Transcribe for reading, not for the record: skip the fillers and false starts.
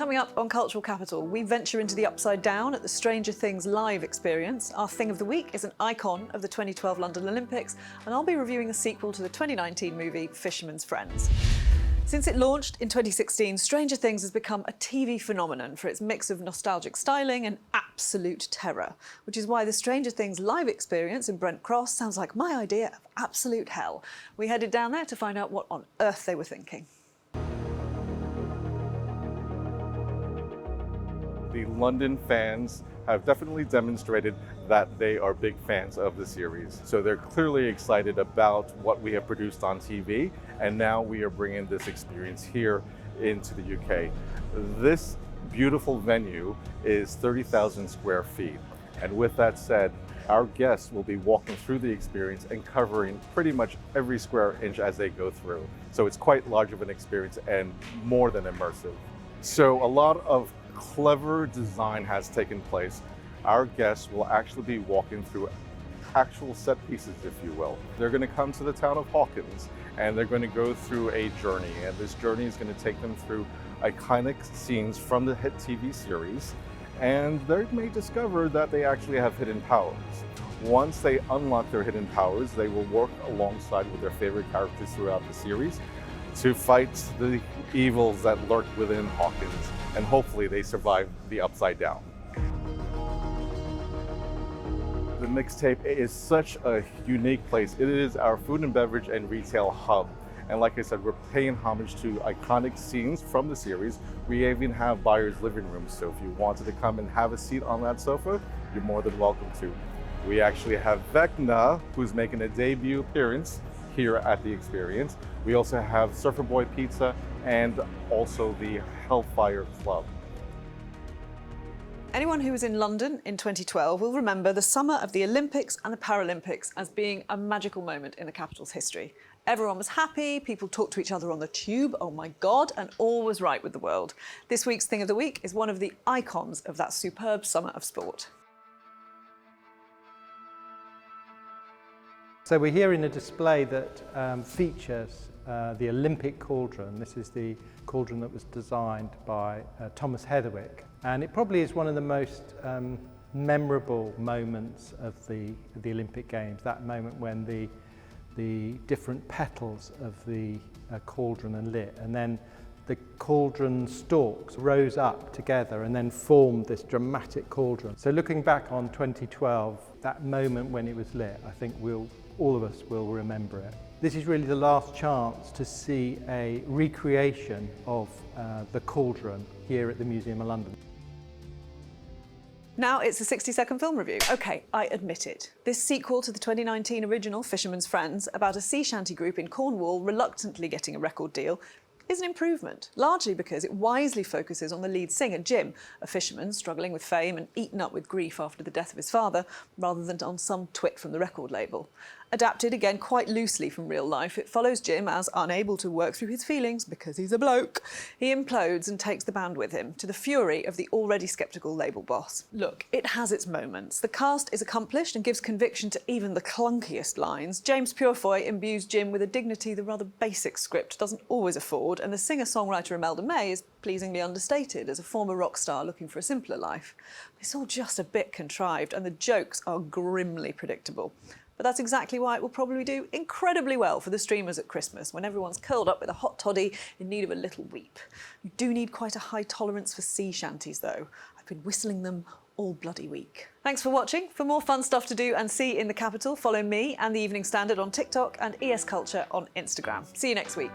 Coming up on Cultural Capital, we venture into the Upside Down at the Stranger Things live experience. Our thing of the week is an icon of the 2012 London Olympics, and I'll be reviewing a sequel to the 2019 movie Fisherman's Friends. Since it launched in 2016, Stranger Things has become a TV phenomenon for its mix of nostalgic styling and absolute terror, which is why the Stranger Things live experience in Brent Cross sounds like my idea of absolute hell. We headed down there to find out what on earth they were thinking. The London fans have definitely demonstrated that they are big fans of the series. So they're clearly excited about what we have produced on TV, and now we are bringing this experience here into the UK. This beautiful venue is 30,000 square feet. And with that said, our guests will be walking through the experience and covering pretty much every square inch as they go through. So it's quite large of an experience and more than immersive. So a lot of clever design has taken place. Our guests will actually be walking through actual set pieces, if you will. They're going to come to the town of Hawkins and they're going to go through a journey, and this journey is going to take them through iconic scenes from the hit TV series, and they may discover that they actually have hidden powers. Once they unlock their hidden powers, they will work alongside with their favorite characters throughout the series to fight the evils that lurk within Hawkins, and hopefully they survive the Upside Down. The mixtape is such a unique place. It is our food and beverage and retail hub. And like I said, we're paying homage to iconic scenes from the series. We even have buyers' living rooms, so if you wanted to come and have a seat on that sofa, you're more than welcome to. We actually have Vecna, who's making a debut appearance here at the experience. We also have Surfer Boy Pizza and also the Hellfire Club. Anyone who was in London in 2012 will remember the summer of the Olympics and the Paralympics as being a magical moment in the capital's history. Everyone was happy, people talked to each other on the tube, oh my God, and all was right with the world. This week's Thing of the Week is one of the icons of that superb summer of sport. So we're here in a display that features the Olympic cauldron. This is the cauldron that was designed by Thomas Heatherwick, and it probably is one of the most memorable moments of the Olympic Games, that moment when the different petals of the cauldron are lit, and then the cauldron stalks rose up together and then formed this dramatic cauldron. So looking back on 2012, that moment when it was lit, I think all of us will remember it. This is really the last chance to see a recreation of the cauldron here at the Museum of London. Now it's a 60-second film review. Okay, I admit it. This sequel to the 2019 original Fisherman's Friends, about a sea shanty group in Cornwall reluctantly getting a record deal, is an improvement, largely because it wisely focuses on the lead singer, Jim, a fisherman struggling with fame and eaten up with grief after the death of his father, rather than on some twit from the record label. Adapted again quite loosely from real life, it follows Jim as, unable to work through his feelings because he's a bloke, he implodes and takes the band with him, to the fury of the already sceptical label boss. Look, it has its moments. The cast is accomplished and gives conviction to even the clunkiest lines. James Purefoy imbues Jim with a dignity the rather basic script doesn't always afford, and the singer-songwriter Imelda May is pleasingly understated as a former rock star looking for a simpler life. It's all just a bit contrived, and the jokes are grimly predictable. But that's exactly why it will probably do incredibly well for the streamers at Christmas, when everyone's curled up with a hot toddy in need of a little weep. You do need quite a high tolerance for sea shanties, though. I've been whistling them all bloody week. Thanks for watching. For more fun stuff to do and see in the capital, follow me and the Evening Standard on TikTok and ES Culture on Instagram. See you next week.